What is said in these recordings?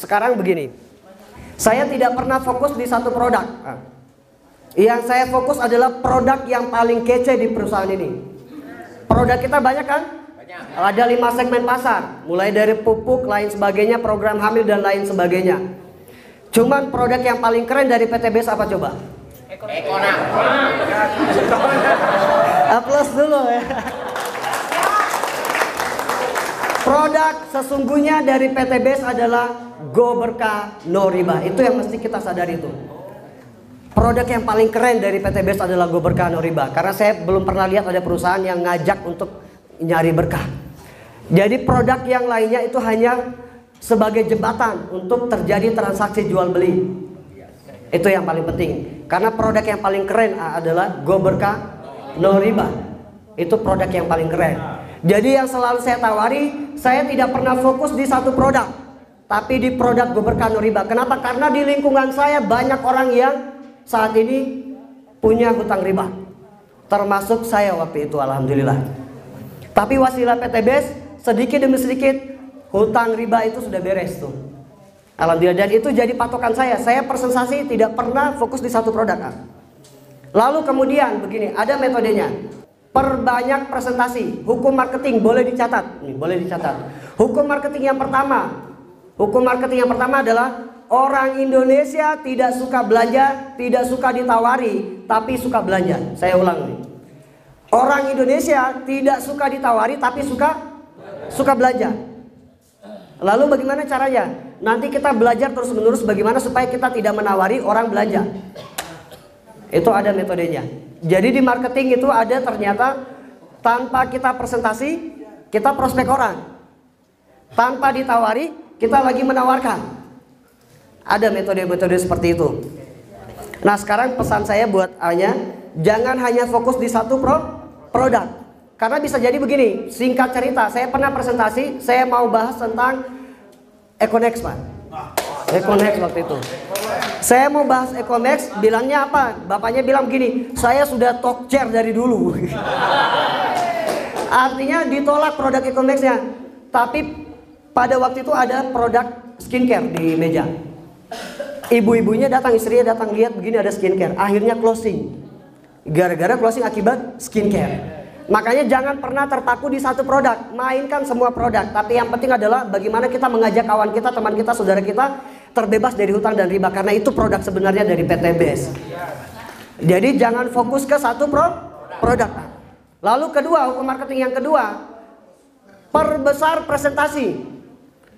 sekarang begini. Saya tidak pernah fokus di satu produk. Yang saya fokus adalah produk yang paling kece di perusahaan ini. Produk kita banyak kan? Banyak. Ada 5 segmen pasar, mulai dari pupuk, lain sebagainya, program hamil dan lain sebagainya. Cuman produk yang paling keren dari PTBS apa coba? Ekonang. Aplaus dulu ya. Produk sesungguhnya dari PTBS adalah Go Berkah No Riba. Itu yang mesti kita sadari itu. Produk yang paling keren dari PTBS adalah Go Berkah No Riba. Karena saya belum pernah lihat ada perusahaan yang ngajak untuk nyari berkah. Jadi produk yang lainnya itu hanya sebagai jembatan untuk terjadi transaksi jual beli. Itu yang paling penting. Karena produk yang paling keren adalah Go Berkah No Riba. Itu produk yang paling keren. Jadi yang selalu saya tawari, saya tidak pernah fokus di satu produk, tapi di produk Go Berkah No Riba. Kenapa? Karena di lingkungan saya banyak orang yang saat ini punya hutang riba, termasuk saya waktu itu, alhamdulillah. Tapi wasilah PTBS, sedikit demi sedikit hutang riba itu sudah beres tuh, alhamdulillah. Dan itu jadi patokan saya. Saya presentasi tidak pernah fokus di satu produk. Lalu kemudian begini, ada metodenya. Perbanyak presentasi. Hukum marketing boleh dicatat. Nih, boleh dicatat. Hukum marketing yang pertama. Hukum marketing yang pertama adalah orang Indonesia tidak suka belanja, tidak suka ditawari, tapi suka belanja. Saya ulang nih. Orang Indonesia tidak suka ditawari, tapi suka belanja. Lalu bagaimana caranya? Nanti kita belajar terus-menerus bagaimana supaya kita tidak menawari orang belanja. Itu ada metodenya. Jadi di marketing itu ada ternyata tanpa kita presentasi, kita prospek orang. Tanpa ditawari, kita lagi menawarkan. Ada metode-metode seperti itu. Nah sekarang pesan saya buat Anya, jangan hanya fokus di satu produk. Karena bisa jadi begini, singkat cerita, saya pernah presentasi, saya mau bahas tentang Econex Pak. Econex waktu itu. Saya mau bahas Econex, bilangnya apa? Bapaknya bilang begini, saya sudah talk chair dari dulu. Artinya ditolak produk Econexnya. Tapi pada waktu itu ada produk skincare di meja. Ibu-ibunya datang, istrinya datang, lihat begini ada skincare. Akhirnya closing. Gara-gara closing akibat skincare. Makanya jangan pernah terpaku di satu produk. Mainkan semua produk. Tapi yang penting adalah bagaimana kita mengajak kawan kita, teman kita, saudara kita terbebas dari hutang dan riba. Karena itu produk sebenarnya dari PTBS. Jadi jangan fokus ke satu produk. Lalu kedua, hukum marketing yang kedua, perbesar presentasi.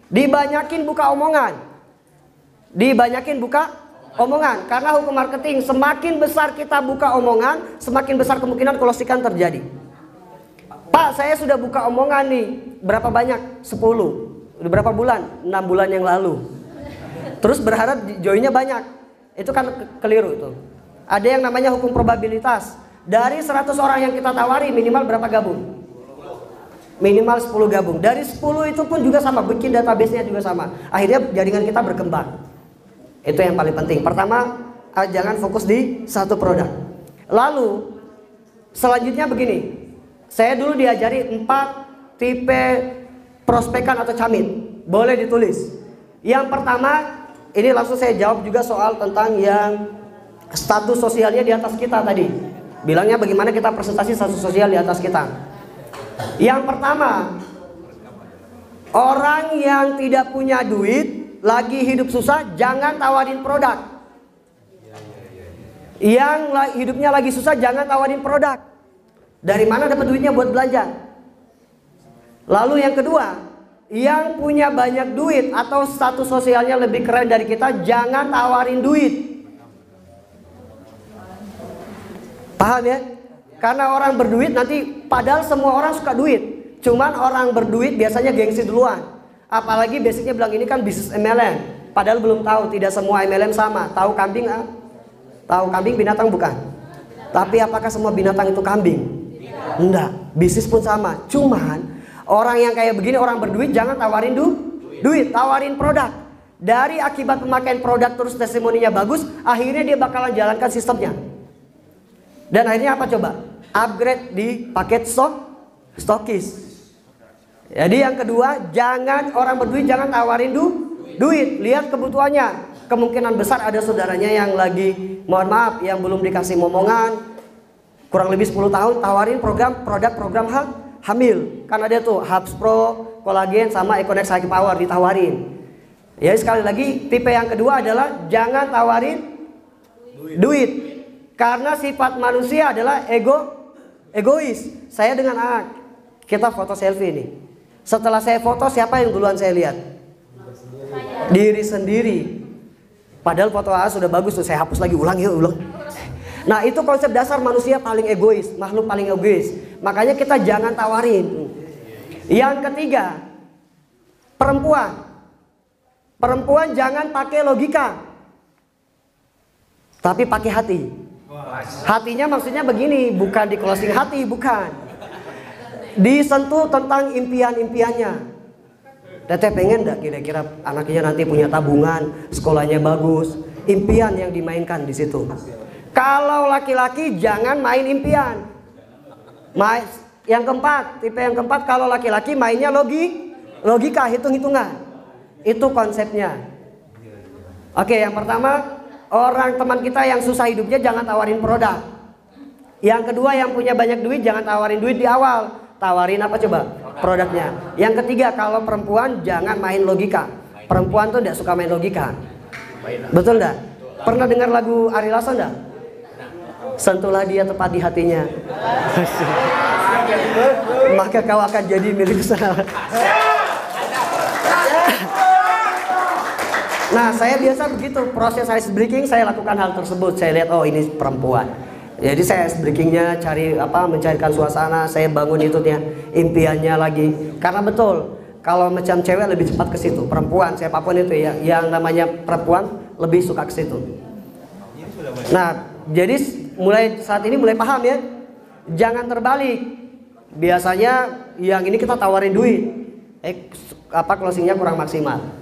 Dibanyakin buka omongan. Dibanyakin buka omongan. Karena hukum marketing, semakin besar kita buka omongan, semakin besar kemungkinan closing terjadi. Pak, saya sudah buka omongan nih. Berapa banyak? 10. Udah berapa bulan? 6 bulan yang lalu. Terus berharap joinnya banyak. Itu kan keliru itu. Ada yang namanya hukum probabilitas. Dari 100 orang yang kita tawari, minimal berapa gabung? Minimal 10 gabung. Dari 10 itu pun juga sama, bikin database-nya juga sama. Akhirnya jaringan kita berkembang. Itu yang paling penting. Pertama, jangan fokus di satu produk. Lalu selanjutnya begini. Saya dulu diajari 4 tipe prospekan atau camit. Boleh ditulis. Yang pertama, ini langsung saya jawab juga soal tentang yang status sosialnya di atas kita tadi. Bilangnya bagaimana kita presentasi status sosial di atas kita. Yang pertama, orang yang tidak punya duit, lagi hidup susah, jangan tawarin produk. Yang hidupnya lagi susah, jangan tawarin produk. Dari mana dapat duitnya buat belanja? Lalu yang kedua, yang punya banyak duit atau status sosialnya lebih keren dari kita, jangan tawarin duit. Paham ya? Karena orang berduit nanti, padahal semua orang suka duit. Cuman orang berduit biasanya gengsi duluan. Apalagi basicnya bilang ini kan bisnis MLM. Padahal belum tahu, tidak semua MLM sama. Tahu kambing? Tahu kambing binatang bukan? Tapi apakah semua binatang itu kambing? Enggak, bisnis pun sama. Cuman orang yang kayak begini, orang berduit, jangan tawarin duit, tawarin produk. Dari akibat pemakaian produk terus testimoninya bagus, akhirnya dia bakalan jalankan sistemnya. Dan akhirnya apa coba? Upgrade di paket stokis. Jadi yang kedua, jangan orang berduit jangan tawarin duit, lihat kebutuhannya. Kemungkinan besar ada saudaranya yang lagi, mohon maaf, yang belum dikasih momongan, kurang lebih 10 tahun, tawarin produk-program hamil. Kan ada tuh Hubs Pro, kolagen sama Econex High Power ditawarin. Ya sekali lagi, tipe yang kedua adalah jangan tawarin duit. Karena sifat manusia adalah egois. Saya dengan A, kita foto selfie nih. Setelah saya foto, siapa yang duluan saya lihat? Diri sendiri. Padahal foto A sudah bagus tuh, saya hapus lagi, ulang. Nah itu konsep dasar manusia paling egois, makhluk paling egois. Makanya kita jangan tawarin. Yang ketiga, perempuan. Perempuan jangan pakai logika, tapi pakai hati. Hatinya maksudnya begini, bukan di closing hati, bukan. Disentuh tentang impian-impiannya. Teteh pengen gak kira-kira anaknya nanti punya tabungan, sekolahnya bagus, impian yang dimainkan di situ. Kalau laki-laki jangan main impian. Yang keempat, tipe yang keempat, kalau laki-laki mainnya logika, hitung-hitungan. Itu konsepnya. Oke, yang pertama, orang teman kita yang susah hidupnya jangan tawarin produk. Yang kedua, yang punya banyak duit jangan tawarin duit di awal. Tawarin apa coba? Produknya. Yang ketiga, kalau perempuan jangan main logika. Perempuan tuh tidak suka main logika. Betul enggak? Pernah dengar lagu Ari Lasso enggak? Sentuhlah dia tepat di hatinya. Maka kau akan jadi milik saya. Nah, saya biasa begitu. Proses ice breaking saya lakukan hal tersebut. Saya lihat, oh ini perempuan. Jadi saya ice breakingnya mencarikan suasana. Saya bangun itu dia impiannya lagi. Karena betul, kalau macam cewek lebih cepat ke situ. Perempuan, siapapun itu ya, yang namanya perempuan lebih suka ke situ. Nah, jadi mulai saat ini mulai paham ya. Jangan terbalik. Biasanya yang ini kita tawarin duit. Closingnya kurang maksimal.